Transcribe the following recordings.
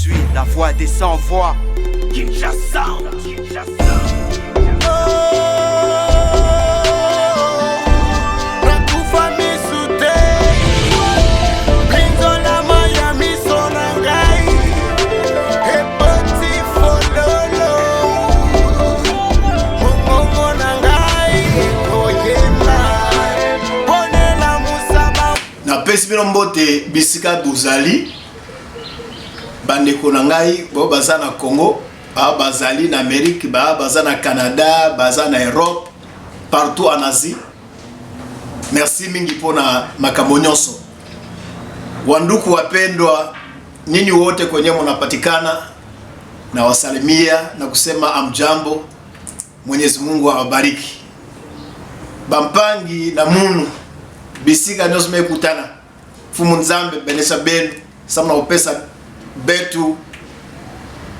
suis la voix des sans-voix. Kinshasa. Pesibino mbote bisika bozali bandeko na ngai bo baza na Congo, bazali na Amérique, baza na Canada, baza na Europe, partout en Asie. Merci mingi pona makambo nyonso. Wanduku wapendwa, nini wote kwenye mnapatikana, na wasalimia na kusema amjambo. Mwenyezi Mungu awabariki. Bampangi na munu bisika nyonso mekutana. Fumu Nzambe benesa benu samna upesa betu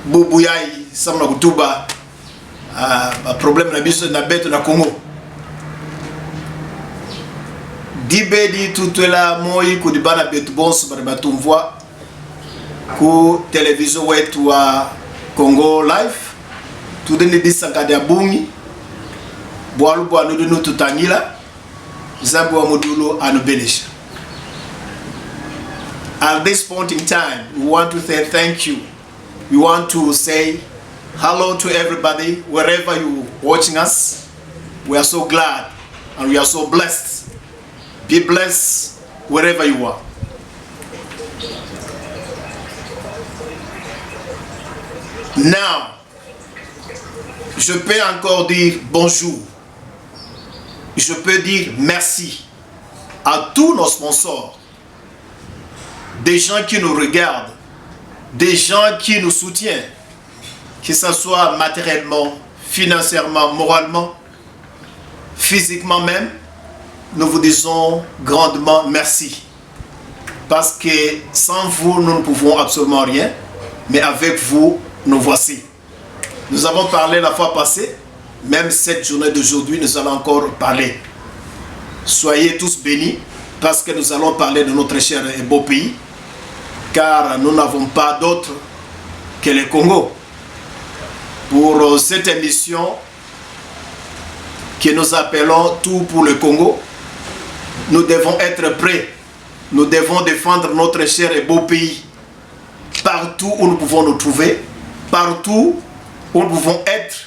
bubu yai samna kutuba problem na biso na betu na Congo. Dibedi tutwela moi kudibana betu bonso barabatu mvua ku television wetu wa Congo Live tudeni disangade ya bungi bwalu bwanu dunu tutangila Zambu wa Mudulu anubelisha. At this point in time, we want to say thank you. We want to say hello to everybody, wherever you watching us. We are so glad and we are so blessed. Be blessed wherever you are. Now, je peux encore dire bonjour. Je peux dire merci à tous nos sponsors, des gens qui nous regardent, des gens qui nous soutiennent, que ce soit matériellement, financièrement, moralement, physiquement même. Nous vous disons grandement merci. Parce que sans vous, nous ne pouvons absolument rien, mais avec vous, nous voici. Nous avons parlé la fois passée. Même cette journée d'aujourd'hui, nous allons encore parler. Soyez tous bénis parce que nous allons parler de notre cher et beau pays, car nous n'avons pas d'autre que le Congo. Pour cette émission que nous appelons Tout pour le Congo, nous devons être prêts. Nous devons défendre notre cher et beau pays partout où nous pouvons nous trouver, partout où nous pouvons être.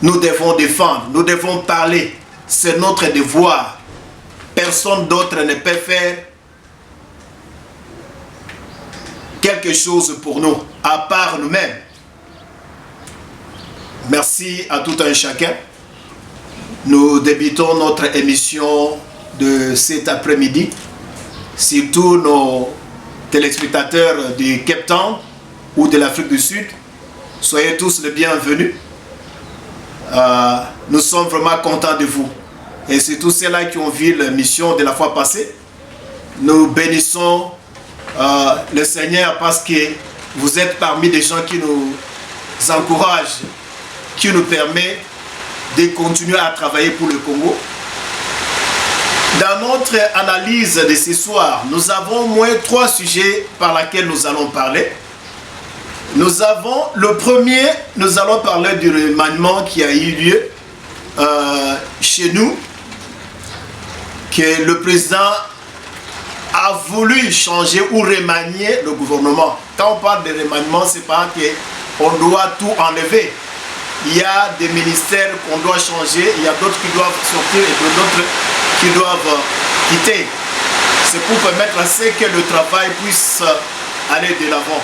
Nous devons défendre, nous devons parler. C'est notre devoir. Personne d'autre ne peut faire quelque chose pour nous, à part nous-mêmes. Merci à tout un chacun. Nous débutons notre émission de cet après-midi. Surtout nos téléspectateurs du Cape Town ou de l'Afrique du Sud. Soyez tous les bienvenus. Nous sommes vraiment contents de vous. Et c'est tous ceux-là qui ont vu l'émission de la fois passée. Nous bénissons le Seigneur parce que vous êtes parmi des gens qui nous encouragent, qui nous permettent de continuer à travailler pour le Congo. Dans notre analyse de ce soir, nous avons au moins 3 sujets par lesquels nous allons parler. Nous avons le premier, nous allons parler du remaniement qui a eu lieu chez nous, que le président a voulu changer ou remanier le gouvernement. Quand on parle de remaniement, c'est pas qu'on doit tout enlever. Il y a des ministères qu'on doit changer, il y a d'autres qui doivent sortir et d'autres qui doivent quitter. C'est pour permettre à ce que le travail puisse aller de l'avant.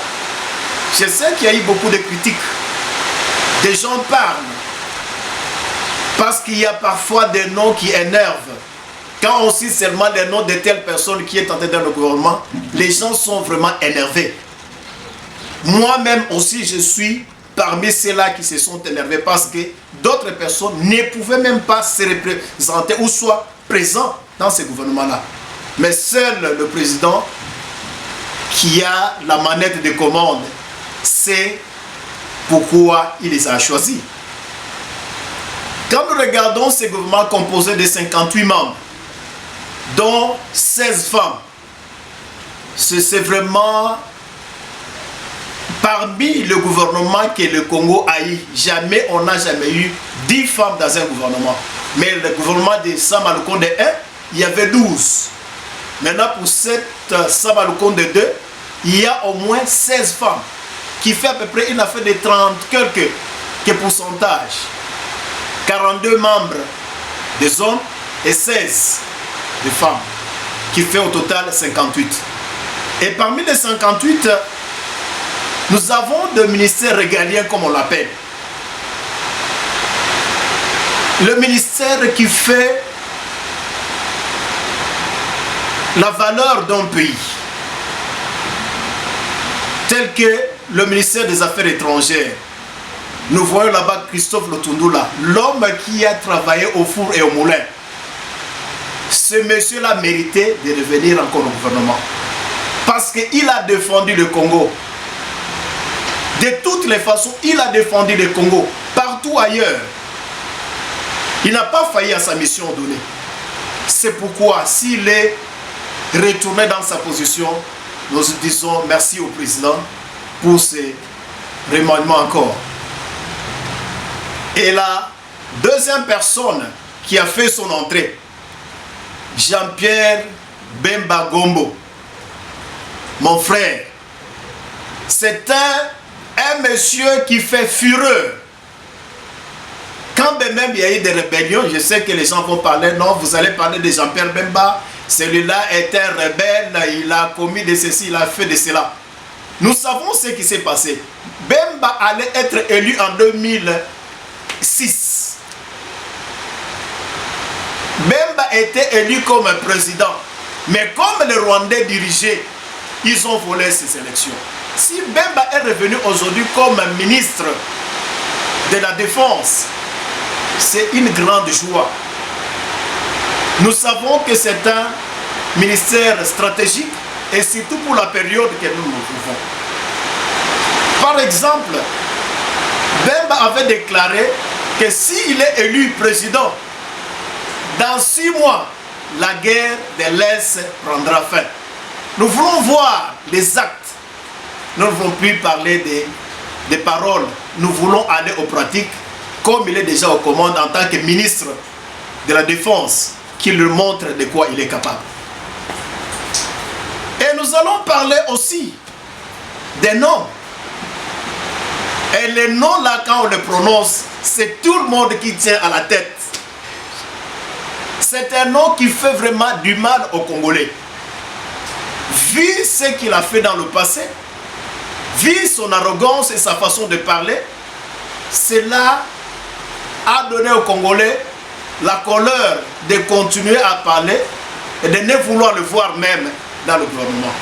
Je sais qu'il y a eu beaucoup de critiques. Des gens parlent parce qu'il y a parfois des noms qui énervent. Quand on cite seulement des noms de telles personnes qui est entrée dans le gouvernement, les gens sont vraiment énervés. Moi-même aussi, je suis parmi ceux-là qui se sont énervés parce que d'autres personnes ne pouvaient même pas se représenter ou soit présents dans ce gouvernement-là. Mais seul le président qui a la manette de commande sait pourquoi il les a choisis. Quand nous regardons ce gouvernement composé de 58 membres, dont 16 femmes, c'est vraiment parmi le gouvernement que le Congo a eu, on n'a jamais eu 10 femmes dans un gouvernement. Mais le gouvernement de Sama Lukonde 1, il y avait 12. Maintenant, pour cette Sama Lukonde 2, il y a au moins 16 femmes, qui fait à peu près une affaire de 30 quelques pourcentage. 42 membres des hommes et 16 de femmes, qui fait au total 58. Et parmi les 58, nous avons des ministères régaliens, comme on l'appelle. Le ministère qui fait la valeur d'un pays, tel que le ministère des Affaires étrangères. Nous voyons là-bas Christophe Lutundula, l'homme qui a travaillé au four et au moulin. Ce monsieur-là méritait de revenir encore au gouvernement. Parce qu'il a défendu le Congo. De toutes les façons, il a défendu le Congo. Partout ailleurs. Il n'a pas failli à sa mission donnée. C'est pourquoi, s'il est retourné dans sa position, nous disons merci au président pour ces remaniements encore. Et la deuxième personne qui a fait son entrée, Jean-Pierre Bemba Gombo, mon frère, c'est un monsieur qui fait fureur. Quand même il y a eu des rébellions, je sais que les gens vont parler, non, vous allez parler de Jean-Pierre Bemba, celui-là est un rebelle, il a commis de ceci, il a fait de cela. Nous savons ce qui s'est passé. Bemba allait être élu en 2006. Bemba était élu comme président. Mais comme les Rwandais dirigeaient, ils ont volé ces élections. Si Bemba est revenu aujourd'hui comme ministre de la Défense, c'est une grande joie. Nous savons que c'est un ministère stratégique et surtout pour la période que nous nous trouvons. Par exemple, Bemba avait déclaré que s'il est élu président, dans 6 mois, la guerre de l'Est prendra fin. Nous voulons voir les actes. Nous ne voulons plus parler des paroles. Nous voulons aller aux pratiques, comme il est déjà aux commandes en tant que ministre de la Défense, qui lui montre de quoi il est capable. Et nous allons parler aussi des noms. Et les noms là, quand on les prononce, c'est tout le monde qui tient à la tête. C'est un nom qui fait vraiment du mal aux Congolais. Vu ce qu'il a fait dans le passé, vu son arrogance et sa façon de parler, cela a donné aux Congolais la colère de continuer à parler et de ne vouloir le voir même dans le gouvernement.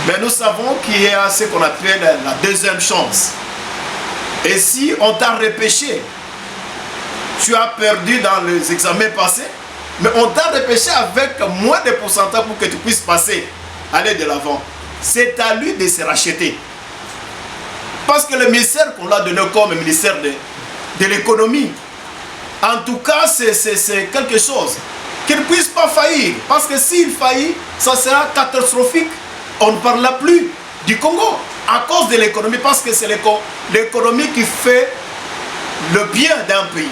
Mais nous savons qu'il y a ce qu'on appelle la deuxième chance. Et si on t'a repêché, tu as perdu dans les examens passés, mais on t'a repêché avec moins de pourcentage pour que tu puisses passer, aller de l'avant. C'est à lui de se racheter. Parce que le ministère qu'on l'a donné comme ministère de l'économie, en tout cas, c'est quelque chose qu'il ne puisse pas faillir. Parce que s'il faillit, ça sera catastrophique. On ne parlera plus du Congo à cause de l'économie, parce que c'est l'économie qui fait le bien d'un pays.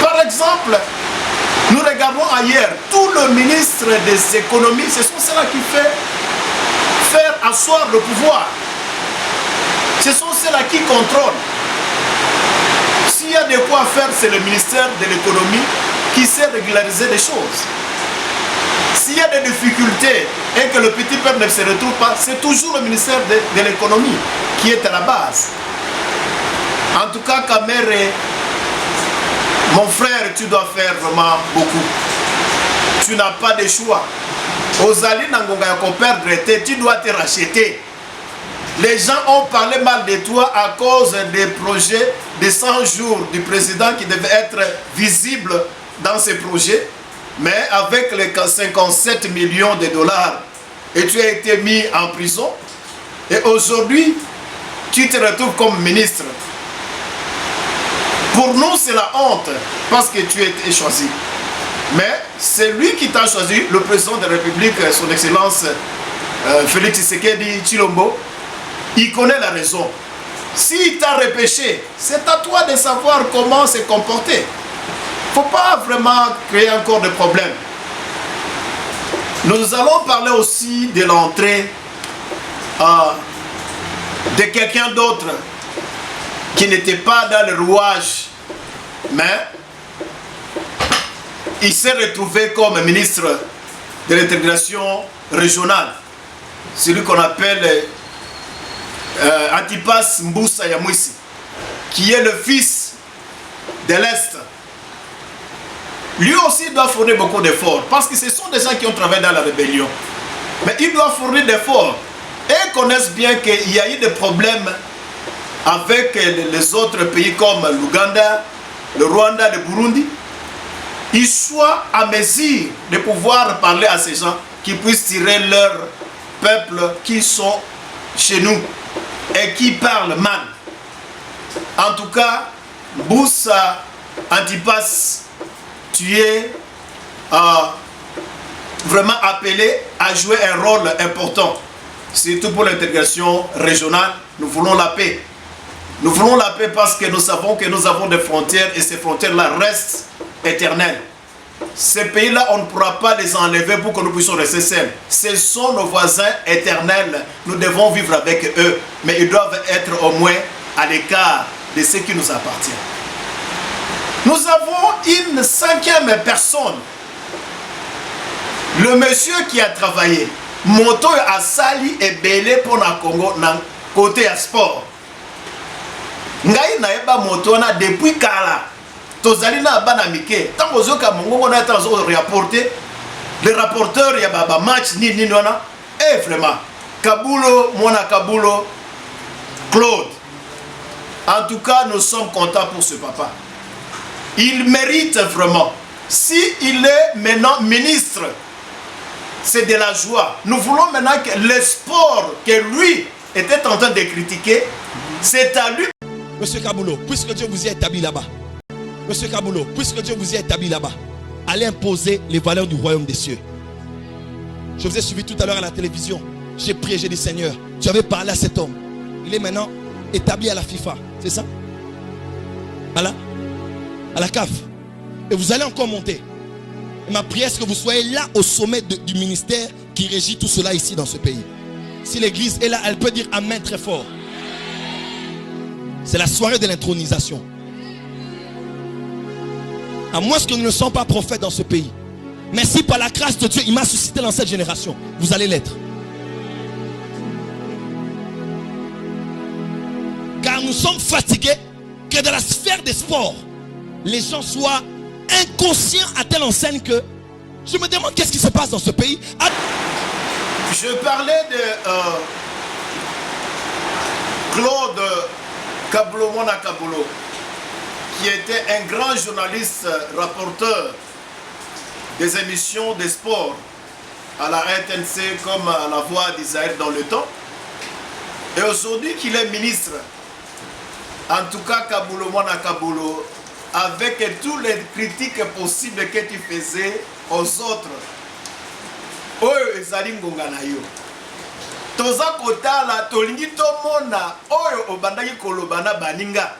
Par exemple, nous regardons ailleurs, tout le ministre des économies, ce sont ceux-là qui faire asseoir le pouvoir. Ce sont ceux-là qui contrôlent. S'il y a de quoi faire, c'est le ministère de l'économie qui sait régulariser les choses. S'il y a des difficultés et que le petit peuple ne se retrouve pas, c'est toujours le ministère de l'économie qui est à la base. En tout cas, Kamere, mon frère, tu dois faire vraiment beaucoup. Tu n'as pas de choix. Ozali Nangonga Yako perdre, tu dois te racheter. Les gens ont parlé mal de toi à cause des projets de 100 jours du président qui devaient être visibles dans ces projets. Mais avec les 57 millions de dollars, et tu as été mis en prison, et aujourd'hui, tu te retrouves comme ministre. Pour nous, c'est la honte, parce que tu as été choisi. Mais c'est lui qui t'a choisi, le président de la République, son Excellence Félix Tshisekedi Tshilombo, il connaît la raison. S'il t'a repêché, c'est à toi de savoir comment se comporter. Il ne faut pas vraiment créer encore de problèmes. Nous allons parler aussi de l'entrée de quelqu'un d'autre qui n'était pas dans le rouage, mais il s'est retrouvé comme ministre de l'intégration régionale, celui qu'on appelle Antipas Mbusa Yamwisi, qui est le fils de l'Est. Lui aussi doit fournir beaucoup d'efforts, parce que ce sont des gens qui ont travaillé dans la rébellion. Mais il doit fournir d'efforts. Et connaissent bien qu'il y a eu des problèmes avec les autres pays comme l'Ouganda, le Rwanda, le Burundi. Ils soient à mesure de pouvoir parler à ces gens qui puissent tirer leur peuple qui sont chez nous et qui parlent mal. En tout cas, Mbusa Antipas, tu es vraiment appelé à jouer un rôle important, surtout pour l'intégration régionale. Nous voulons la paix. Nous voulons la paix parce que nous savons que nous avons des frontières et ces frontières-là restent éternelles. Ces pays-là, on ne pourra pas les enlever pour que nous puissions rester seuls. Ce sont nos voisins éternels. Nous devons vivre avec eux, mais ils doivent être au moins à l'écart de ce qui nous appartient. Nous avons une cinquième personne. Le monsieur qui a travaillé. Moto a sali et belé pour le Congo dans côté sport. Ngai na eba moto na depuis kala. Tozali na bana mike. Tant que ka mongo na tant rapporter le rapporteur ya baba match ni wana. Eh vraiment. Kabulo mona Kabulo Claude. En tout cas, nous sommes contents pour ce papa. Il mérite vraiment. Si il est maintenant ministre, c'est de la joie. Nous voulons maintenant que le sport que lui était en train de critiquer, c'est à lui. Monsieur Kabulo, puisque Dieu vous y a établi là-bas, Monsieur Kabulo, puisque Dieu vous y a établi là-bas, allez imposer les valeurs du royaume des cieux. Je vous ai suivi tout à l'heure à la télévision. J'ai prié, j'ai dit Seigneur, tu avais parlé à cet homme. Il est maintenant établi à la FIFA, c'est ça? À la CAF. Et vous allez encore monter. Et ma prière, c'est que vous soyez là au sommet du ministère qui régit tout cela ici dans ce pays. Si l'église est là, elle peut dire Amen très fort. C'est la soirée de l'intronisation. À moins que nous ne sommes pas prophètes dans ce pays. Mais si par la grâce de Dieu, il m'a suscité dans cette génération, vous allez l'être. Car nous sommes fatigués que dans la sphère des sports, les gens soient inconscients à telle enseigne que je me demande qu'est-ce qui se passe dans ce pays. Je parlais de Claude Kabulo Mona Kabulo, qui était un grand journaliste, rapporteur des émissions de sport à la RTNC comme à la Voix d'Israël dans le temps. Et aujourd'hui qu'il est ministre, en tout cas Kabulo Mona Kabulo, avec toutes les critiques possibles que tu faisais aux autres. Oyo ezali ngonga na yo. Toza kotala tolingi tomona oyo obandaki koloba na baninga.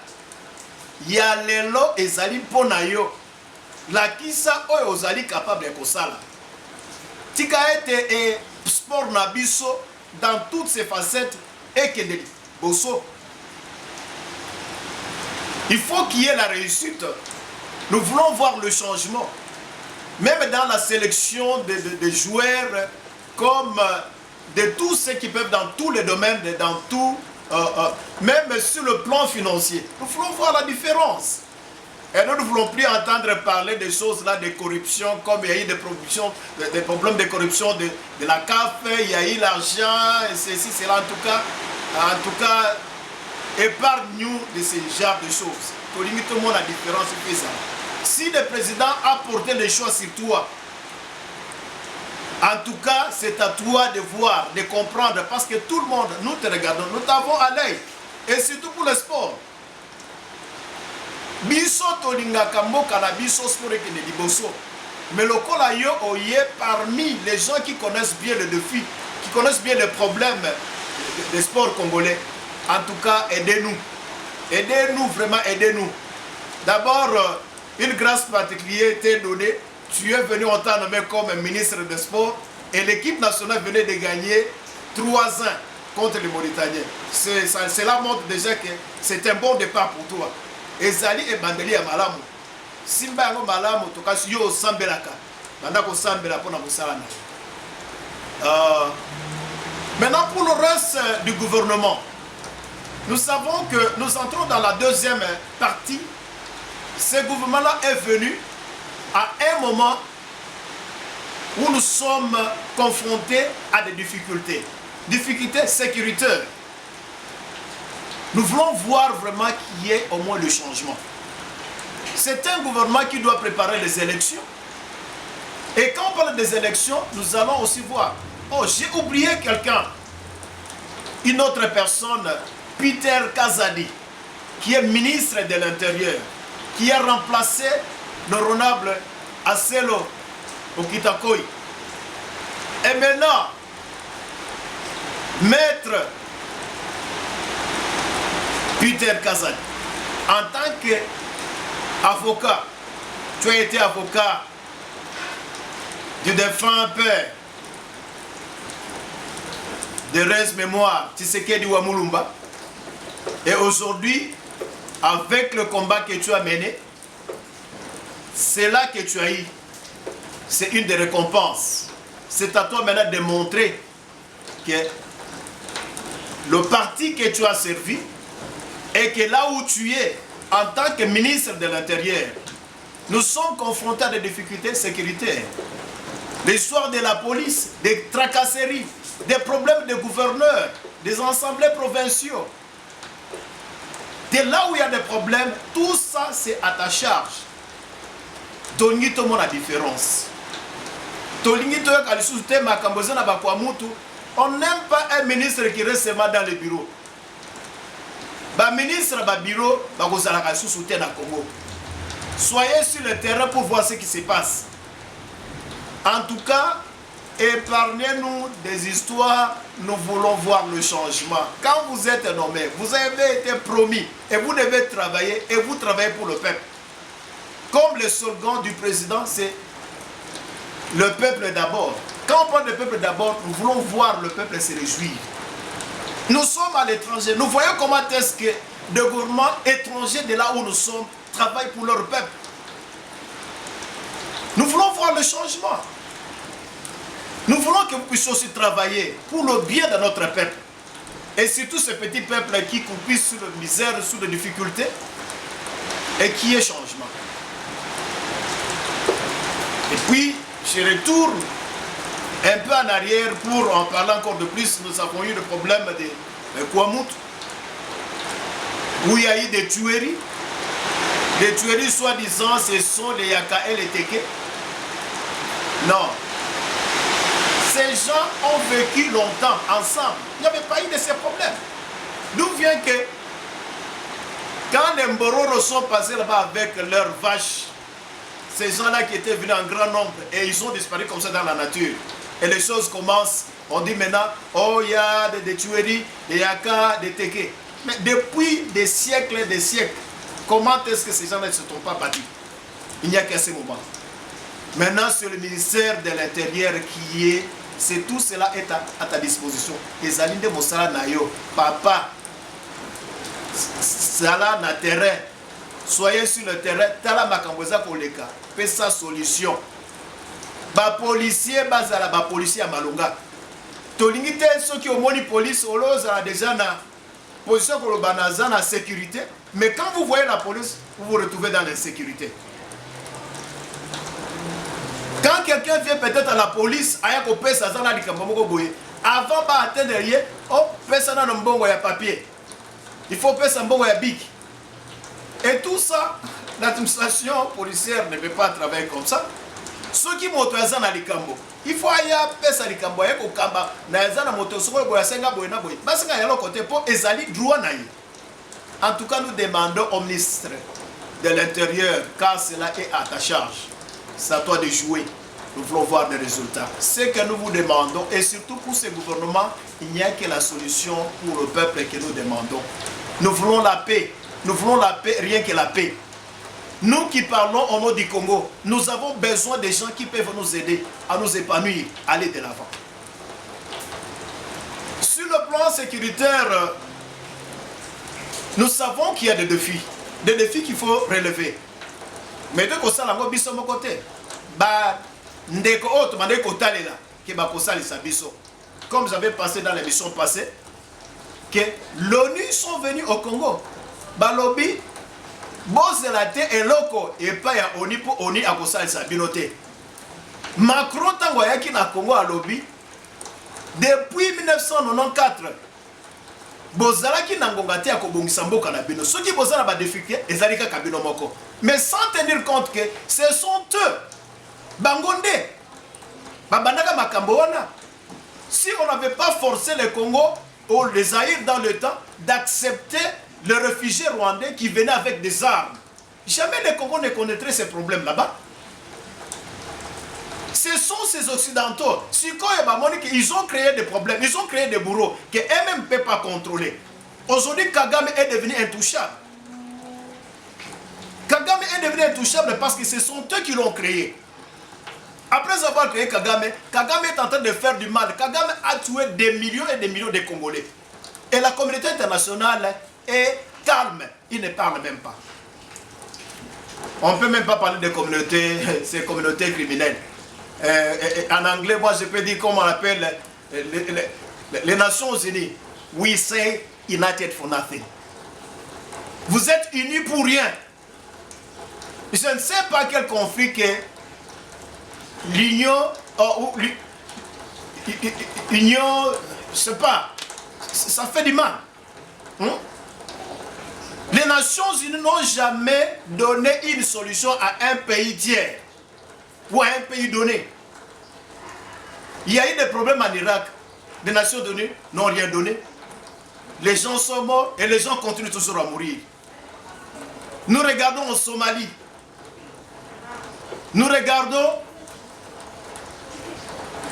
Ya lelo ezali mpona yo. Lakisa oyo ozali capable de kosala. Tika ete sport na biso dans toutes ses facettes et kendeli. Boso. Il faut qu'il y ait la réussite. Nous voulons voir le changement. Même dans la sélection des joueurs, comme de tous ceux qui peuvent dans tous les domaines, dans tout, même sur le plan financier. Nous voulons voir la différence. Et nous ne voulons plus entendre parler des choses là, de corruption, comme il y a eu des problèmes de corruption de la CAF, il y a eu l'argent, et ceci, cela, en tout cas, épargne-nous de ce genre de choses. Pour limiter tout le monde la différence, c'est ça. Si le président a porté les choix sur toi, en tout cas, c'est à toi de voir, de comprendre, parce que tout le monde, nous te regardons, nous t'avons à l'œil, et surtout pour le sport. Biso tolingaka mboka na biso sport ekende liboso. Mais le kola yo oye parmi les gens qui connaissent bien le défi, qui connaissent bien les problèmes des sports congolais, en tout cas, aidez-nous. Aidez-nous, vraiment, aidez-nous. D'abord, une grâce particulière était donnée. Tu es venu, on t'a nommé comme ministre des Sports et l'équipe nationale venait de gagner 3-1 contre les Mauritaniens. Cela montre déjà que c'est un bon départ pour toi. Ezali et Bandeli à Malamu. Simba yango Malamu, to kasi yo sambelaka. Banda ko sambela pona musala. Maintenant pour le reste du gouvernement, nous savons que nous entrons dans la deuxième partie. Ce gouvernement-là est venu à un moment où nous sommes confrontés à des difficultés. Difficultés sécuritaires. Nous voulons voir vraiment qu'il y ait au moins le changement. C'est un gouvernement qui doit préparer les élections. Et quand on parle des élections, nous allons aussi voir. Oh, j'ai oublié quelqu'un. Une autre personne, Peter Kazadi, qui est ministre de l'Intérieur, qui a remplacé l'honorable Aselo Okitakoy. Et maintenant, maître Peter Kazadi, en tant qu'avocat, tu as été avocat du défunt père de Reste Mémoire Tshisekedi Wamulumba. Et aujourd'hui, avec le combat que tu as mené, c'est là que tu as eu. C'est une des récompenses. C'est à toi maintenant de montrer que le parti que tu as servi et que là où tu es, en tant que ministre de l'Intérieur, nous sommes confrontés à des difficultés sécuritaires. L'histoire de la police, des tracasseries, des problèmes de gouverneurs, des assemblées provinciaux. De là où il y a des problèmes, tout ça c'est à ta charge. Toni tout le monde a différence. On n'aime pas un ministre qui reste seulement dans le bureau. Le ministre du bureau, soyez sur le terrain pour voir ce qui se passe. En tout cas, épargnez-nous des histoires, nous voulons voir le changement. Quand vous êtes nommé, vous avez été promis et vous devez travailler et vous travaillez pour le peuple. Comme le slogan du président, c'est le peuple d'abord. Quand on parle de peuple d'abord, nous voulons voir le peuple se réjouir. Nous sommes à l'étranger. Nous voyons comment est-ce que des gouvernements étrangers de là où nous sommes travaillent pour leur peuple. Nous voulons voir le changement. Nous voulons que vous puissiez aussi travailler pour le bien de notre peuple. Et surtout ce petit peuple qui croupit sous la misère, sous les difficultés, et qui est changement. Et puis, je retourne un peu en arrière pour en parler encore de plus. Nous avons eu le problème de Kouamout, où il y a eu des tueries. Les tueries, soi-disant, ce sont les Yaka et les Teke. Non. Ces gens ont vécu longtemps ensemble. Il n'y avait pas eu de ces problèmes. D'où vient que quand les Mbororo sont passés là-bas avec leurs vaches, ces gens-là qui étaient venus en grand nombre et ils ont disparu comme ça dans la nature. Et les choses commencent, on dit maintenant, oh il y a des tueries, des Yaka, des Teke. Mais depuis des siècles et des siècles, comment est-ce que ces gens-là ne se sont pas battus? Il n'y a qu'à ce moment. Maintenant, c'est le ministère de l'Intérieur qui est, c'est tout cela est à ta disposition. Les alliés de Mossala Nayo, papa, Sala na terrain, soyez sur le terrain, Tala Makamboza Koleka, fais sa solution. Ba policier, bazala ba policier à Malonga. Tolingite, ceux qui ont moni police, Oloza déjà na position pour le banaza na sécurité. Mais quand vous voyez la police, vous vous retrouvez dans l'insécurité. Quand quelqu'un vient peut-être à la police, avant d'atteindre rien, oh, personne n'a un bon papier. Il faut passer un bon bic. Et tout ça, l'administration policière ne peut pas travailler comme ça. Ceux qui montent à Zanalicambo, il faut aller à Pessalicambo, au Kamba, na moto, en tout cas, nous demandons au ministre de l'Intérieur, car cela est à ta charge. C'est à toi de jouer. nous voulons voir des résultats. Ce que nous vous demandons, et surtout pour ce gouvernement, il n'y a que la solution pour le peuple que nous demandons. Nous voulons la paix. Nous voulons la paix, rien que la paix. Nous qui parlons au nom du Congo, nous avons besoin des gens qui peuvent nous aider à nous épanouir, à aller de l'avant. Sur le plan sécuritaire, nous savons qu'il y a des défis qu'il faut relever. Mais de ça, la biso mon côté, ndeko autre, mandeko talela, que bakosa les sabiso. Comme j'avais passé dans l'émission passée, que l'ONU sont venus au Congo, balobi, bozelate et loko et pas ya ONU pour ONU à kosa les sabinoté. Macron tango yaki na Congo à lobby depuis 1994. Bozalaki na ngonga te akobongisa mboka na bino. Soki bozala ba difficulté ezalika kabino moko. Mais sans tenir compte que ce sont eux bangonde babandaka makambo wana. Si on n'avait pas forcé le Congo ou les Zaïre dans le temps d'accepter les réfugiés rwandais qui venaient avec des armes, jamais le Congo ne connaîtrait ces problèmes là-bas. Ce sont ces Occidentaux, ils ont créé des problèmes, ils ont créé des bourreaux qu'eux-mêmes ne peuvent pas contrôler. Aujourd'hui, Kagame est devenu intouchable. Kagame est devenu intouchable parce que ce sont eux qui l'ont créé. Après avoir créé Kagame, Kagame est en train de faire du mal. Kagame a tué des millions et des millions de Congolais. Et la communauté internationale est calme, il ne parle même pas. On ne peut même pas parler de communautés, ces communautés criminelles. En anglais, moi je peux dire comment on appelle les Nations Unies. We say united for nothing. Vous êtes unis pour rien. Je ne sais pas quel conflit que l'union, union, je sais pas, ça fait du mal. Les Nations Unies n'ont jamais donné une solution à un pays tiers ou à un pays donné. Il y a eu des problèmes en Irak. Les Nations Unies n'ont rien donné. Les gens sont morts et les gens continuent toujours à mourir. Nous regardons en Somalie. Nous regardons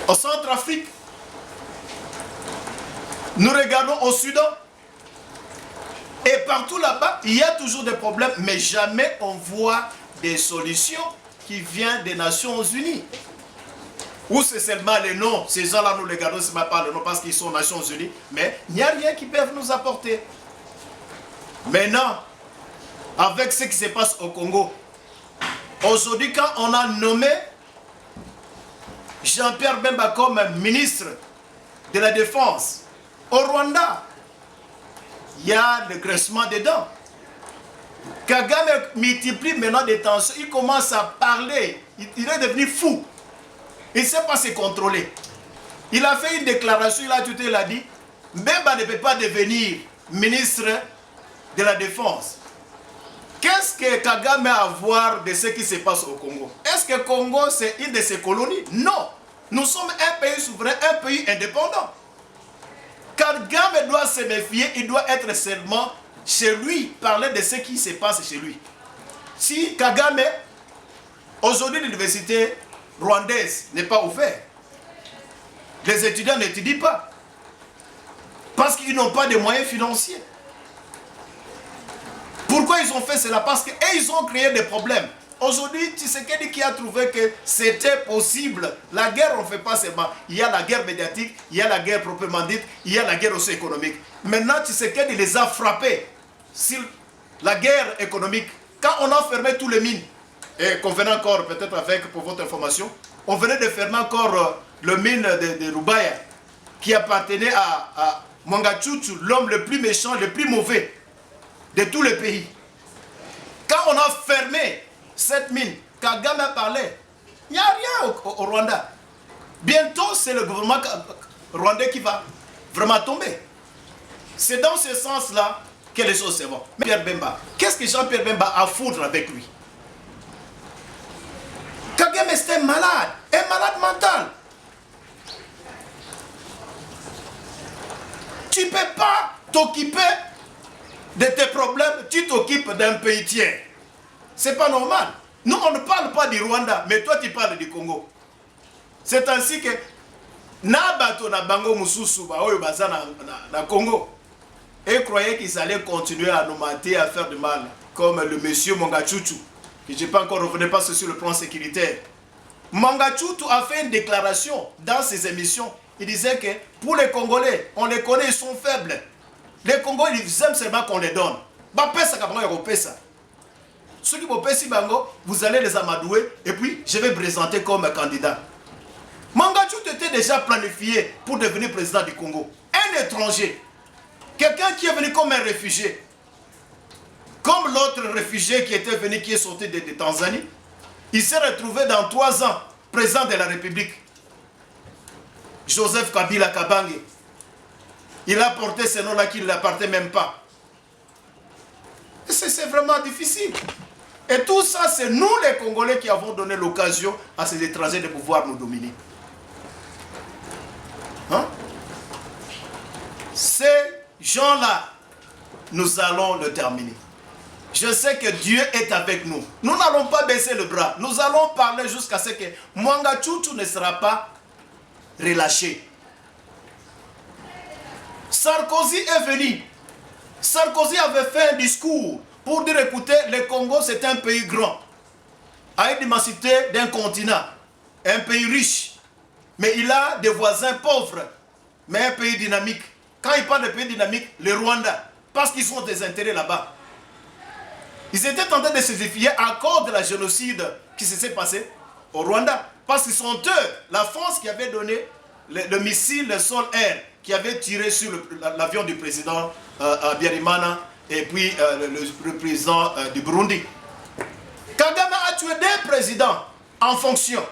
au Centrafrique. Nous regardons au Soudan. Et partout là-bas, il y a toujours des problèmes, mais jamais on voit des solutions qui viennent des Nations Unies. Ou c'est seulement les noms, ces gens-là nous les regardons, ce n'est pas le nom parce qu'ils sont aux Nations Unies, mais il n'y a rien qui peut nous apporter. Maintenant, avec ce qui se passe au Congo, aujourd'hui quand on a nommé Jean-Pierre Bemba comme ministre de la Défense au Rwanda, il y a le graissement des dents. Kagame multiplie maintenant des tensions, il commence à parler, il est devenu fou. Il ne sait pas se contrôler. Il a fait une déclaration, il a dit, Bemba ne peut pas devenir ministre de la Défense. Qu'est-ce que Kagame a à voir de ce qui se passe au Congo? Est-ce que le Congo c'est une de ses colonies? Non. Nous sommes un pays souverain, un pays indépendant. Kagame doit se méfier, il doit être seulement chez lui, parler de ce qui se passe chez lui. Si Kagame, aujourd'hui l'université rwandaise n'est pas ouverte, les étudiants n'étudient pas, parce qu'ils n'ont pas de moyens financiers. Pourquoi ils ont fait cela? Parce qu'ils ont créé des problèmes. Aujourd'hui, Tshisekedi qui a trouvé que c'était possible. La guerre, on ne fait pas seulement. Il y a la guerre médiatique, il y a la guerre proprement dite, il y a la guerre aussi économique. Maintenant, Tshisekedi les a frappés sur la guerre économique. Quand on a fermé tous les mines, et qu'on venait encore, peut-être avec, pour votre information, on venait de fermer encore le mine de Rubaya, qui appartenait à Mwangachuchu, l'homme le plus méchant, le plus mauvais de tous les pays. Quand on a fermé cette mine, Kagame a parlé, il n'y a rien au Rwanda. Bientôt, c'est le gouvernement rwandais qui va vraiment tomber. C'est dans ce sens-là que les choses se vont. Mais Pierre Bemba, qu'est-ce que Jean-Pierre Bemba a à foutre avec lui? Kagame est un malade mental. Tu ne peux pas t'occuper de tes problèmes, tu t'occupes d'un pays tiers. C'est pas normal. Nous, on ne parle pas du Rwanda, mais toi, tu parles du Congo. C'est ainsi que Nabato na bango mususu ba oyo baza na Congo et croyaient qu'ils allaient continuer à nous mater, à faire du mal, comme le monsieur Mongachutu, que je n'ai pas encore revenu pas sur le plan sécuritaire. Mongachutu a fait une déclaration dans ses émissions. Il disait que pour les Congolais, on les connaît, ils sont faibles. Les Congolais, ils aiment seulement qu'on les donne. Ceux qui vont passer bango, vous allez les amadouer et puis je vais me présenter comme candidat. Mongachutu était déjà planifié pour devenir président du Congo. Un étranger, quelqu'un qui est venu comme un réfugié, comme l'autre réfugié qui était venu, qui est sorti de Tanzanie, il s'est retrouvé dans 3 ans président de la République. Joseph Kabila Kabange. Il a porté ce nom-là qui ne l'appartient même pas. C'est vraiment difficile. Et tout ça, c'est nous les Congolais qui avons donné l'occasion à ces étrangers de pouvoir nous dominer. Hein? Ces gens-là, nous allons le terminer. Je sais que Dieu est avec nous. Nous n'allons pas baisser le bras. Nous allons parler jusqu'à ce que Mongachutu ne sera pas relâché. Sarkozy est venu. Sarkozy avait fait un discours pour dire, écoutez, le Congo c'est un pays grand, avec l'immensité d'un continent, un pays riche, mais il a des voisins pauvres, mais un pays dynamique. Quand il parle de pays dynamique, le Rwanda, parce qu'ils ont des intérêts là-bas. Ils étaient en train de se défier à cause de la génocide qui s'est passé au Rwanda, parce qu'ils sont eux, la France qui avait donné le missile, le sol-air, qui avait tiré sur l'avion du président Habyarimana et puis le président du Burundi. Kagame a tué 2 présidents en fonction.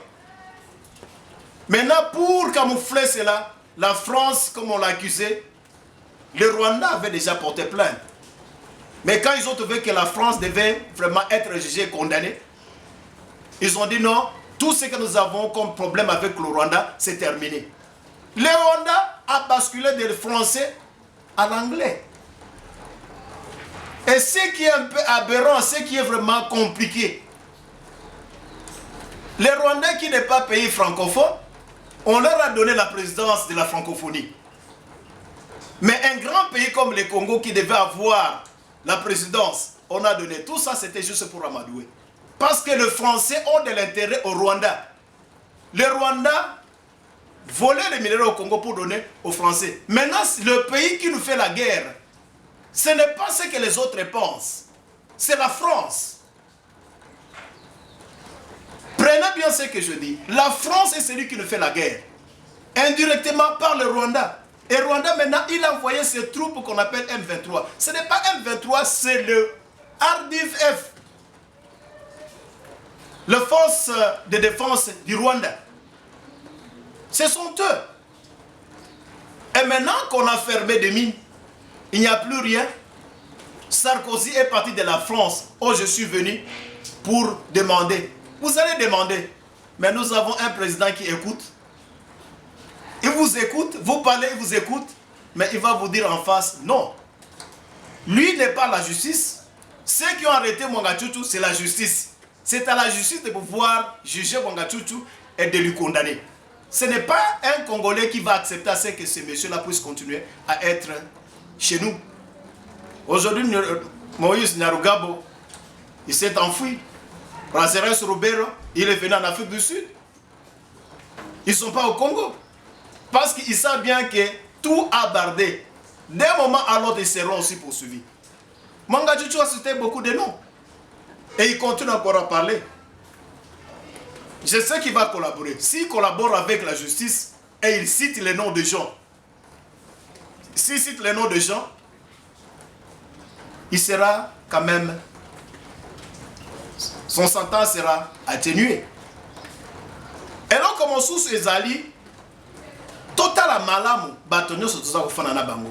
Maintenant, pour camoufler cela, la France, comme on l'a accusé, le Rwanda avait déjà porté plainte. Mais quand ils ont trouvé que la France devait vraiment être jugée et condamnée, ils ont dit non, tout ce que nous avons comme problème avec le Rwanda, c'est terminé. Le Rwanda a basculé des Français à l'anglais. Et ce qui est un peu aberrant, ce qui est vraiment compliqué, les Rwandais qui n'est pas pays francophone, on leur a donné la présidence de la francophonie. Mais un grand pays comme le Congo qui devait avoir la présidence, on a donné. Tout ça, c'était juste pour amadouer. Parce que les Français ont de l'intérêt au Rwanda. Le Rwanda volait les minéraux au Congo pour donner aux Français. Maintenant, le pays qui nous fait la guerre, ce n'est pas ce que les autres pensent. C'est la France. Prenez bien ce que je dis. La France est celui qui nous fait la guerre. Indirectement par le Rwanda. Et Rwanda, maintenant, il a envoyé ses troupes qu'on appelle M23. Ce n'est pas M23, c'est le RDF. Les forces de défense du Rwanda. Ce sont eux. Et maintenant qu'on a fermé des mines, il n'y a plus rien. Sarkozy est parti de la France. Oh, je suis venu pour demander. Vous allez demander. Mais nous avons un président qui écoute. Il vous écoute, vous parlez, il vous écoute. Mais il va vous dire en face, non. Lui n'est pas la justice. Ceux qui ont arrêté Mongachutu, c'est la justice. C'est à la justice de pouvoir juger Mongachutu et de lui condamner. Ce n'est pas un Congolais qui va accepter à ce que ce monsieur-là puisse continuer à être chez nous. Aujourd'hui, Moïse Nyarugabo, il s'est enfui. Lazarus Robero, il est venu en Afrique du Sud. Ils ne sont pas au Congo. Parce qu'ils savent bien que tout a bardé. D'un moment à l'autre, ils seront aussi poursuivis. Mongachutu a cité beaucoup de noms. Et il continue encore à parler. Je sais qu'il va collaborer. S'il collabore avec la justice et il cite les noms de gens, s'il cite les noms de gens, il sera quand même, son sentence sera atténuée. Et donc, comme on sous les alliés, total malamu, batonyo so toza kufana na bango.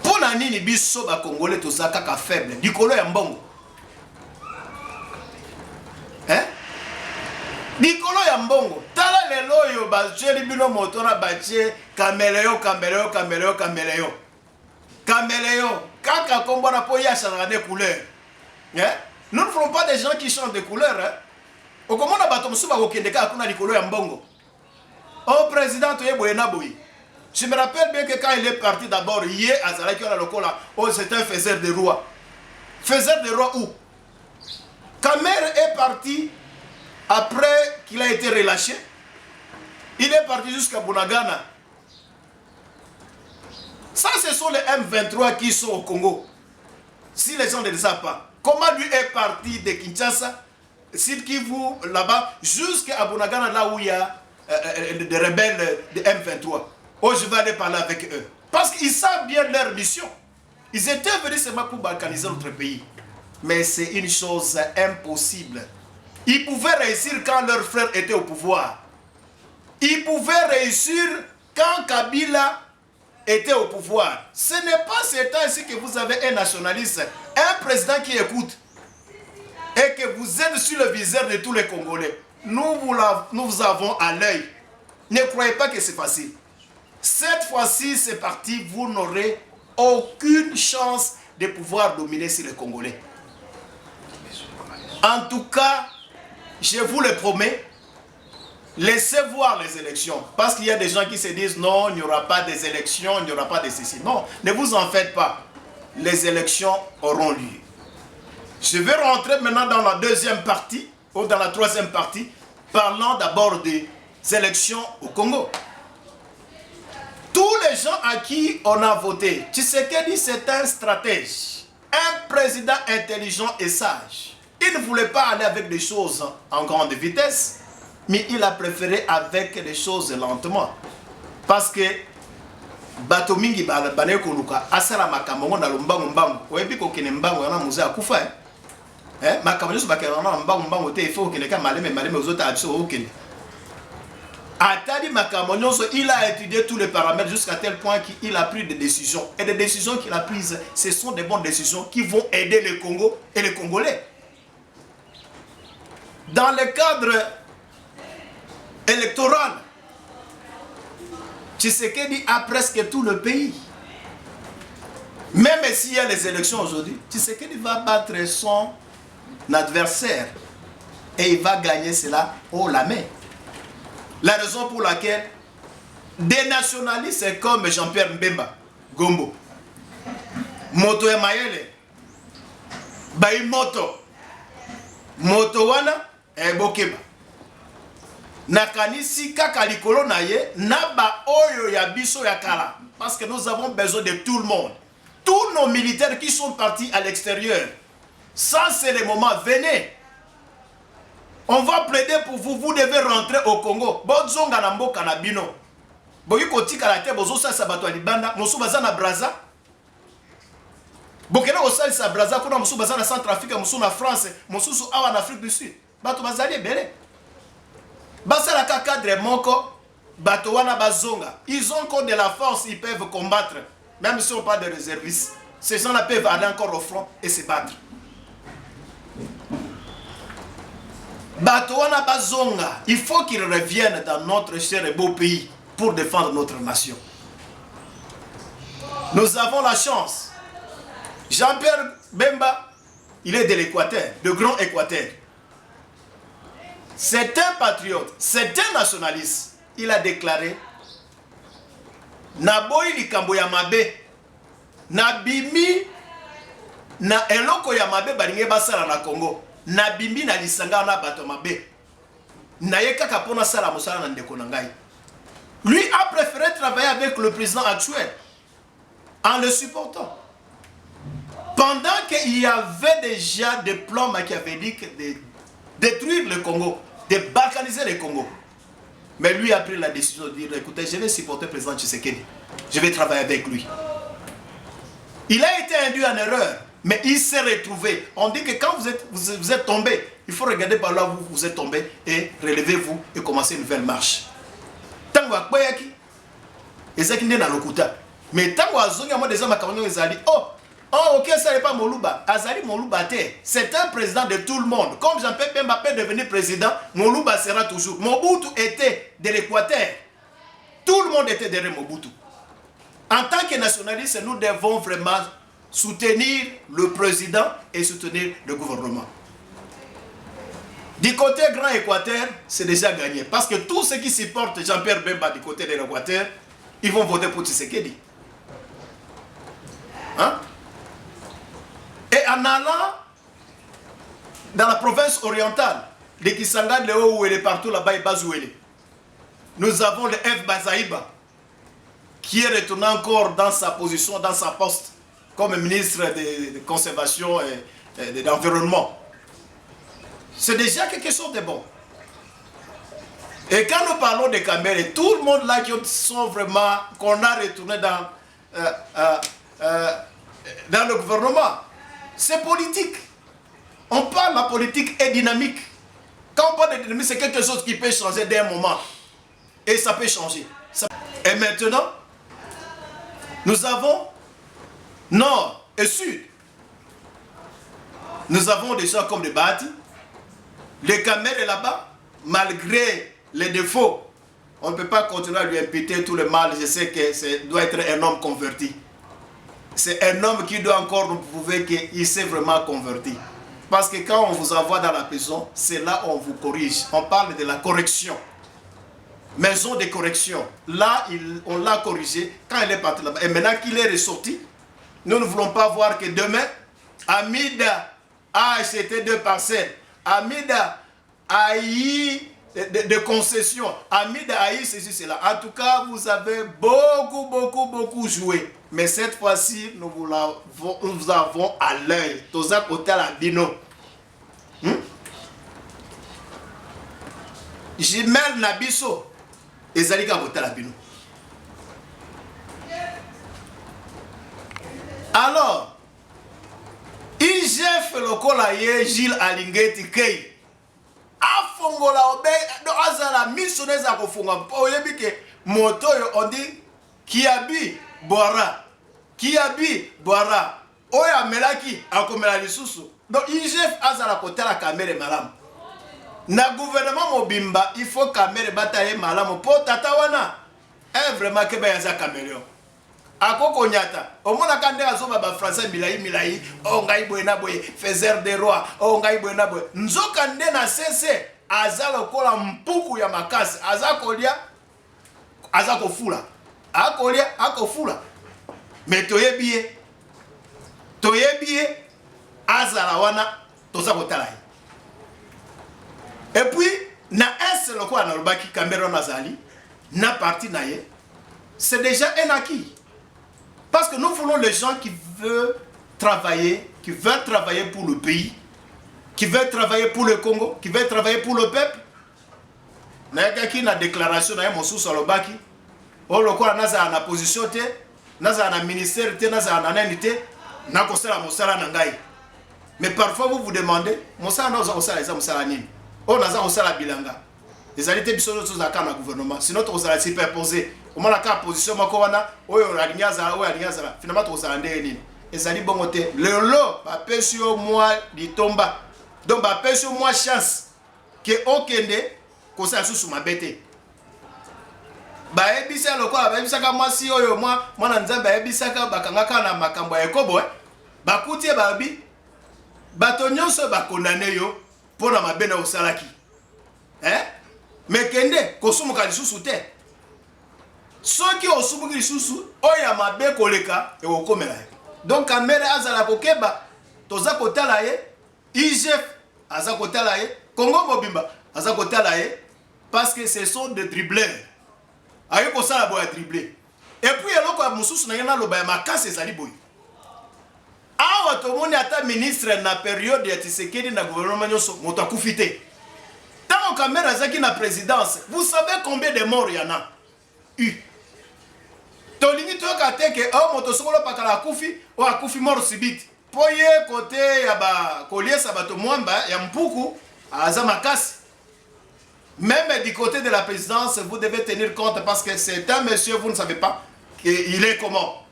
Pona nini biso ba Congolais toza kaka faible, dikolo ya mbongo. Dikolo ya mbongo. Tala lelo yo bacheli bino motora bache kameleyo. Caméléon, kaka kombona po ya chanter des couleurs. Nous ne ferons pas des gens qui chantent des couleurs. okomona bato mosusu bakokende kaka kuna likolo ya mbongo. Oh président toye boye na boye. Je me rappelle bien que quand il est parti d'abord, hier à Zalaki, oh c'est un faiseur de roi. Faiseur de roi où? Kamer est parti après qu'il a été relâché. Il est parti jusqu'à Bunagana. Ça, ce sont les M23 qui sont au Congo. Si les gens ne le savent pas. Comment lui est parti de Kinshasa, Sud Kivu, là-bas, jusqu'à Bunagana, là où il y a des rebelles de M23. Oh, je vais aller parler avec eux. Parce qu'ils savent bien leur mission. Ils étaient venus seulement pour balkaniser notre pays. Mais c'est une chose impossible. Ils pouvaient réussir quand leur frère était au pouvoir. Ils pouvaient réussir quand Kabila était au pouvoir. Ce n'est pas ce temps ici que vous avez un nationaliste, un président qui écoute et que vous êtes sur le viseur de tous les Congolais. Nous vous avons à l'œil. Ne croyez pas que c'est facile. Cette fois-ci, c'est parti, vous n'aurez aucune chance de pouvoir dominer sur les Congolais. En tout cas, je vous le promets, laissez voir les élections. Parce qu'il y a des gens qui se disent non, il n'y aura pas des élections, il n'y aura pas de ceci. Non, ne vous en faites pas. Les élections auront lieu. Je vais rentrer maintenant dans la deuxième partie, ou dans la troisième partie, parlant d'abord des élections au Congo. Tous les gens à qui on a voté, Tshisekedi c'est un stratège, un président intelligent et sage. Il ne voulait pas aller avec des choses en grande vitesse, mais il a préféré avec des choses lentement. Parce que bato mingi bane koluka asala makambo na lombango mbango oyebi ko kene mbango na muze akufa makambo nyonso bakela na mbango te il faut kene ka maleme ozota abiso okene atali makambo nyonso. Il a étudié tous les paramètres jusqu'à tel point qu'il a pris des décisions, et des décisions qu'il a prises, ce sont des bonnes décisions qui vont aider le Congo et les Congolais. Dans le cadre électoral, Tshisekedi a presque tout le pays. Même s'il y a les élections aujourd'hui, Tshisekedi va battre son adversaire et il va gagner cela haut la main. La raison pour laquelle des nationalistes comme Jean-Pierre Mbemba, Gombo, Moto Emayele, Bayi Moto wana Bokeba, nakanisi kaka likolo na ye naba oyo ya biso ya kala, parce que nous avons besoin de tout le monde. Tous nos militaires qui sont partis à l'extérieur, ça c'est le moment, venez. On va plaider pour vous, vous devez rentrer au Congo. Bozonga na mboka na bino. Boyi kotika la te bozo sa sabato libanda, mosu baza na Braza. Bokena osali sa Braza kuna mosu baza na Centrafrique, mosu na France, mosu awa na Afrique du Sud. Bato bazali ebele. Basala ka cadre moko, bato wana bazonga. Ils ont encore de la force, ils peuvent combattre. Même si on n'a pas de réservistes, ces gens-là peuvent aller encore au front et se battre. Batouana Bazonga, il faut qu'ils reviennent dans notre cher et beau pays pour défendre notre nation. Nous avons la chance. Jean-Pierre Bemba, il est de l'Équateur, de Grand Équateur. C'est un patriote, c'est un nationaliste. Il a déclaré Naboyi likambo ya mabe, Nabimi na eloko ya mabe balinge basala na Congo. Nabimbi na lisanga na bato mabe. Na yeka pona sala mosala na ndeko na ngai. Lui a préféré travailler avec le président actuel en le supportant. Pendant qu'il y avait déjà des plans machiavéliques de détruire le Congo, de balkaniser le Congo. Mais lui a pris la décision de dire, écoutez, je vais supporter le président Tshisekedi. Je vais travailler avec lui. Il a été induit en erreur. Mais il s'est retrouvé. On dit que quand vous êtes tombé, il faut regarder par là où vous êtes tombé et relevez-vous et commencer une nouvelle marche. Tango akweyaki, ezaki nde na lokuta. Mais tango azongi mo des hommes akabanyo ezali. Oh, ok, ça n'est pas Moluba. Azali Moluba te. C'est un président de tout le monde. Comme Jean-Pierre Bemba peut devenir président, Moluba sera toujours. Mobutu était de l'Équateur. Tout le monde était derrière Mobutu. En tant que nationaliste, nous devons vraiment soutenir le président et soutenir le gouvernement. Du côté Grand Équateur, c'est déjà gagné. Parce que tous ceux qui supportent Jean-Pierre Bemba du côté de l'Équateur, ils vont voter pour Tshisekedi. Hein? Et en allant dans la province orientale, de Kisangani, Léo, où elle est partout là-bas, et Bazouélé, nous avons le F. Bazaïba, qui est retourné encore dans sa position, dans sa poste, comme ministre de conservation et de l'environnement. C'est déjà quelque chose de bon. Et quand nous parlons de Kamere, tout le monde là qui sont vraiment, qu'on a retourné dans le gouvernement, c'est politique. On parle, la politique est dynamique. Quand on parle de dynamique, c'est quelque chose qui peut changer d'un moment. Et ça peut changer. Et maintenant, nous avons nord et sud. Nous avons des gens comme des Bahati. Le Kamere est là-bas, malgré les défauts. On ne peut pas continuer à lui imputer tout le mal. Je sais que ça doit être un homme converti. C'est un homme qui doit encore nous prouver qu'il s'est vraiment converti. Parce que quand on vous envoie dans la prison, c'est là où on vous corrige. On parle de la correction. Maison de correction. Là, on l'a corrigé quand il est parti là-bas. Et maintenant qu'il est ressorti, nous ne voulons pas voir que demain, Amida a acheté 2 parcelles. Amida a eu de concessions. Amida a eu ceci, cela. En tout cas, vous avez beaucoup joué. Mais cette fois-ci, nous vous avons à l'œil. Toza Hotel Abino. Jimel Nabiso. Ezalika Hotel Abino. Alors, IGF lokola ye Gilles Alingeti Kei. Afongola obe do azala misoneza kofunga po yebike moto yo on dit Kiabi Boara. Kiabi Boara. Oya melaki akomela lisusu. Donc IGF azala kotala Kamere malamu. Na gouvernement mobimba, il faut Kamere bataille malamu po tata wana. Vraiment keba yaza caméléon. Akoko nyata. Omona kande azoba ba français milai. O ngai boyena boye, faiseur des rois. O ngai boyena boye. Nzoka nde na cesse azala kola mpuku ya makasi. Azakolia azakofula. Akolia akofula. Mais toyebiye azala wana toza kotala. Et puis na est le quoi na lobaki Kamere nazali na parti naye. C'est déjà un acquis. Parce que nous voulons les gens qui veulent travailler pour le pays, qui veulent travailler pour le Congo, qui veulent travailler pour le peuple. Qui na déclaration na mon sous lobaki. O lokola naza na position te, naza na ministère te, naza na nanité, na kosala mosala na ngai. Mais parfois vous vous demandez, mosala na osala eza mosala nini? O naza osala bilanga. Les alliés biso zo za kana gouvernement, sinon to osala superposer. Comment la position mako wana, oyo alinyaza, finalement to osala ndenge nini? Ezali bongo te. Lelo ba pesi yo moi litomba. Donc ba pesi yo moi chance que okende ko sa susu mabete. Ba ebisa lokola ba ebisaka mwasi oyo mwana nzambe ba ebisaka bakangaka na makambo ya ekobo ba kutie babi bato nyonso ba condamné yo pona mabena osalaki. Mais kende kosumuka lisusu te. Soki osumuki lisusu oya mabe koleka e okomela. Donc Kamere azala kokeba toza kotala ye, IGF aza kotala ye, Congo mobimba aza kotala ye parce que ce sont des dribbleurs. Ayo kosala boya dribbler. Et puis eloko mususu na yana loba ya makasi ezali boy. Awa tomoni ata ministre na période ya Tshisekedi na gouvernement nyonso moto akufite. Tant Kamere azaki na présidence, vous savez combien de morts il y en a eu? Tolingi toka teke o moto sokolo pakala akufi o akufi mort subite. Poye côté ya ba koliesa bato mwamba ya mpuku aza makasi. Même du côté de la présidence, vous devez tenir compte parce que c'est un monsieur, vous ne savez pas qu'il est comment.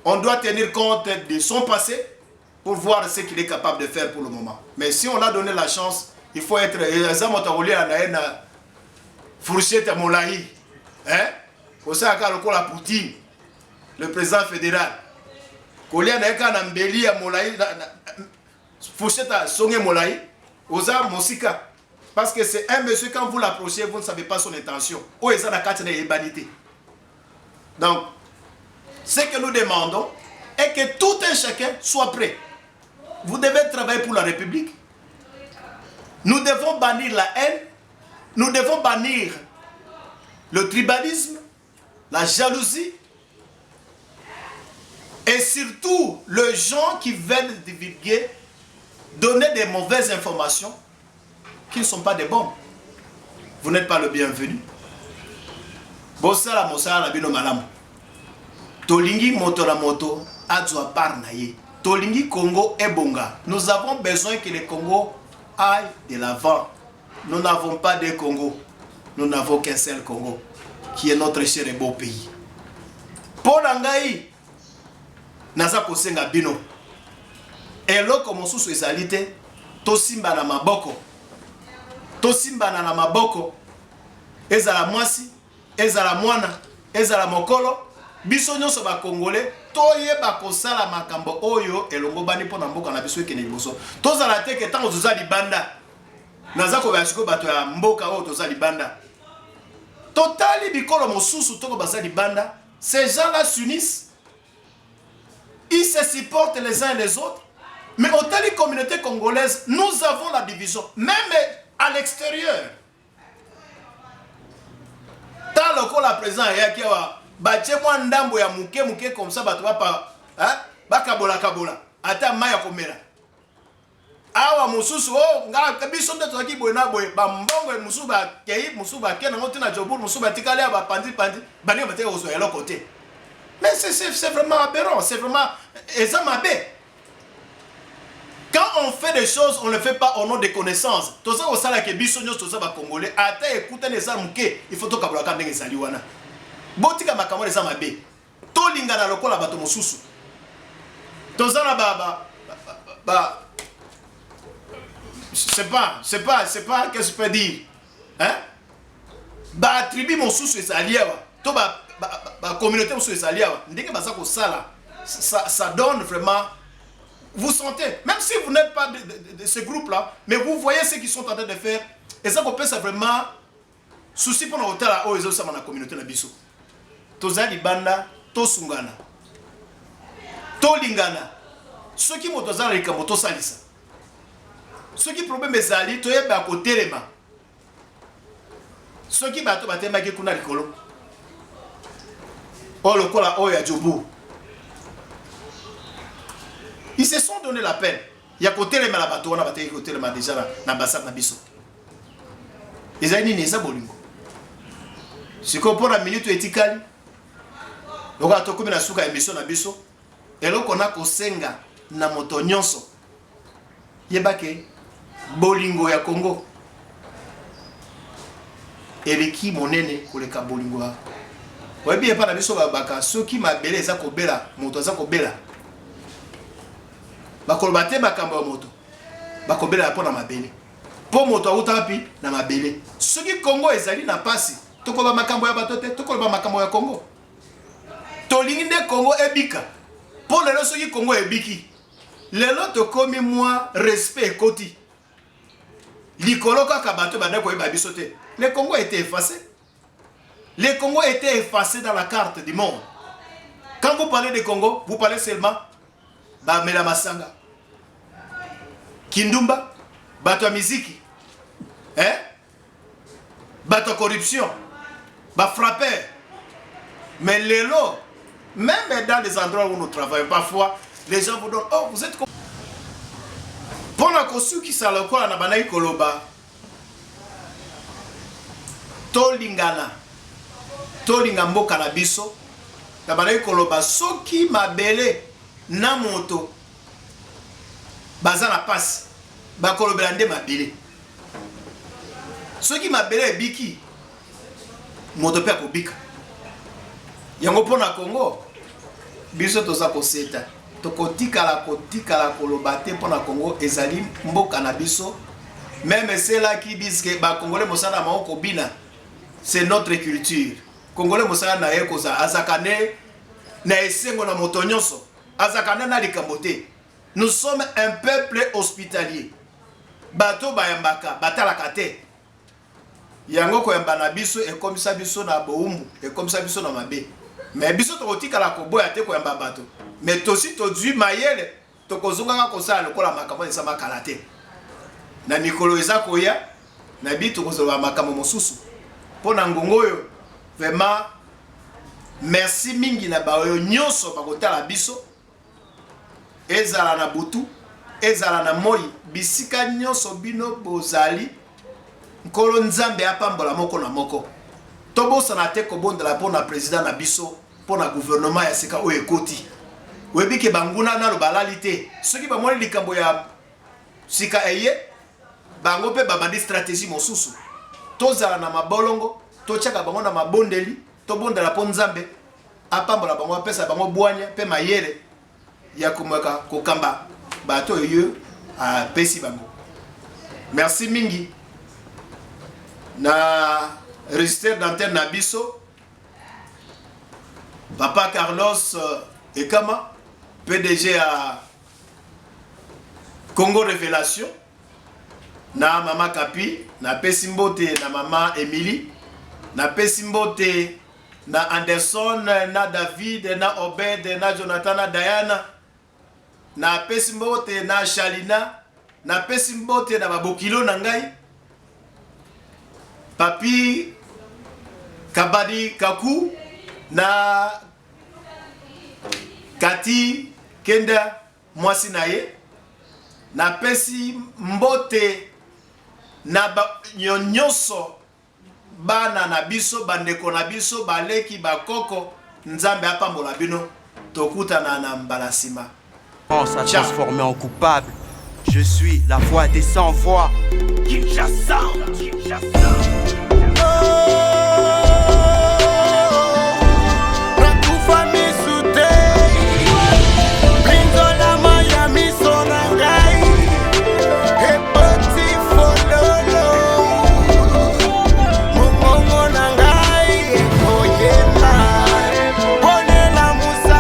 On doit tenir compte de son passé pour voir ce qu'il est capable de faire pour le moment. Mais si on l'a donné la chance, il faut être fourchette à Molaï. Au sein de la Poutine, le président fédéral. Kolia na eka na mbeli ya Molaï, fourchette à Songe Molaï, Oza Mosika. Parce que c'est un monsieur, quand vous l'approchez, vous ne savez pas son intention. Donc, ce que nous demandons est que tout un chacun soit prêt. Vous devez travailler pour la République. Nous devons bannir la haine. Nous devons bannir le tribalisme, la jalousie. Et surtout, les gens qui veulent divulguer, donner des mauvaises informations qui ne sont pas des bombes. Vous n'êtes pas le bienvenu. Bossala mosala bino malamu. Tolingi moto la moto adzwa par naye. Tolingi Congo et Bonga. Nous avons besoin que le Congo aille de l'avant. Nous n'avons pas de Congo. Nous n'avons qu'un seul Congo, qui est notre cher et beau pays. Pour Nangaï, naza kosenga bino. Eloko mosusu ezalite, tosimba na maboko. Tosimba na maboko. Ezala mwasi, ezala mwana, ezala mokolo. Biso nyonso ba Congolais, toyeba kosala makambo oyo elongo bani pona mboka na biso ekene liboso. Tozala te ke tango toza libanda. Naza ko basiko bato ya mboka oyo toza libanda. Totali bikolo mosusu toko baza libanda. Ces gens-là s'unissent. Ils se supportent les uns et les autres. Mais au telle communauté congolaise, nous avons la division. Même à l'extérieur. Tant le la présent et qui a bâti moi ndambo ya muke comme ça batwa pa hein bakabola kabola ata maya komela. Awa mususu oh ngala biso ndo toki boyena boye ba mbongo musuba kei musuba kena ngotina jobu musuba tikale ba pandi bani bateka ozo ya l'autre côté. Mais c'est vraiment aberrant, c'est vraiment ezamabé. Quand on fait des choses, on ne le fait pas au nom des connaissances. Tout ça, on sait que bisognos tout ça va congolais. Ata écouter les armes il faut tout kabula quand les saliwana. Botika makamo les armes bé. To linga na lokola bato mosusu. Tout ça na ba c'est pas qu'est-ce que je peux dire. Hein? Ba tribu mosusu et saliwa. To ba communauté mosusu et saliwa. Ndenge baza ko sala. Ça donne vraiment. Vous sentez, même si vous n'êtes pas de ce groupe-là, mais vous voyez ce qu'ils sont en train de faire. Et ça qu'on peut c'est vraiment souci pour nous là où ils ont ça dans la communauté na biso. Toza libanda, to sungana, to lingana. Ceux qui m'ont toza les kamoto salisa. Ceux qui problème les ali, to yeba côté les mains. Ceux qui bato batema ki kuna likolo. Oh le kola oh ya jobu. Ils se sont donné la peine. Il y a côté les malabato, on a battu côté les mal déjà dans l'ambassade Nabiso. Ils ont dit Neza Bolingo. Si on prend la minute étikali, on a tout comme la souka émission Nabiso. Et là on a kosenga na moto nyonso. Yebake Bolingo ya Congo. Et les qui monene koleka Bolingo. Ouais bien pas Nabiso baka ceux qui m'a belé za ko bela, moto za ko bela. Bakolobate makambo ya moto bakobela po na mabele po moto autapi na mabele soki Congo ezali na pasi tokoba makambo ya bato te tokoba makambo ya Congo tolingi nde Congo ebika po lelo soki Congo ebiki lelo tokomi mwa respect ekoti likolo kaka bato bandeko yeba biso te le Congo était effacé dans la carte du monde. Quand vous parlez de Congo vous parlez seulement ba mela masanga kindumba bato miziki hein bato corruption ba frapper mais lelo même dans les endroits où nous travaillons parfois les gens vous donnent oh vous êtes pour la kosu qui ça le quoi na banai koloba tolingana mboka na biso na banai koloba soki mabele na moto baza na passe bakolobela nde mabele soki mabele ebiki moto pe akobika yango mpona Congo biso toza koseta tokotikala koloba te mpona Congo ezali mboka na biso même cela qui disent que bakongolais mosala na maoko bina c'est notre culture congolais mosala na ye koza azakane na esengo na moto nyonso. Nous sommes un peuple hospitalier. Bato bayambaka, batalakate. yango koyamba na biso ekomisa biso na boumbu ekomisa biso na mabe mais biso tokotikala koboya te koyamba bato mais tosi tozwi mayele tokozongaka kosala lokola makambo esama kala te na mikolo eza koya na bi tokozoloba makambo mosusu mpo na ngongo oyo vraiment merci mingi na baoyo nyonso bakotala biso ezala na butu ezala na moi bisika nyonso bino bozali nkolo nzambe apambola moko na moko tobosana te kobondela mpo na président na biso mpo na gouvernement ya sika oyo ekoti webike banguna nalo balali te soki bamoni likambo ya sika eye bango mpe babandi stratégie mosusu tozala na mabolongo totiaka bango na mabondeli tobondela mpo nzambe apambola bango apesa bango bwanya mpe mayele ya komweka kokamba bato oyo apesi bango merci mingi na registre d'antenne na biso Papa Carlos Ekama PDG à Congo Révélation na Mama Kapi na Pesimbote na Mama Emily na Pesimbote na Anderson na David na Obed na Jonathan na Diana na Pesimbote na Shalina na Pesimbote na Babokilo na ngai Papi Kabadi Kaku na Kati Kenda mwasi na ye na pesi mbote na nyonso bana na biso bandeko na biso baleki bakoko nzambe apambola bino tokutana na mbala sima. France a transformé en coupable. Je suis la voix des sans voix. Kinshasa.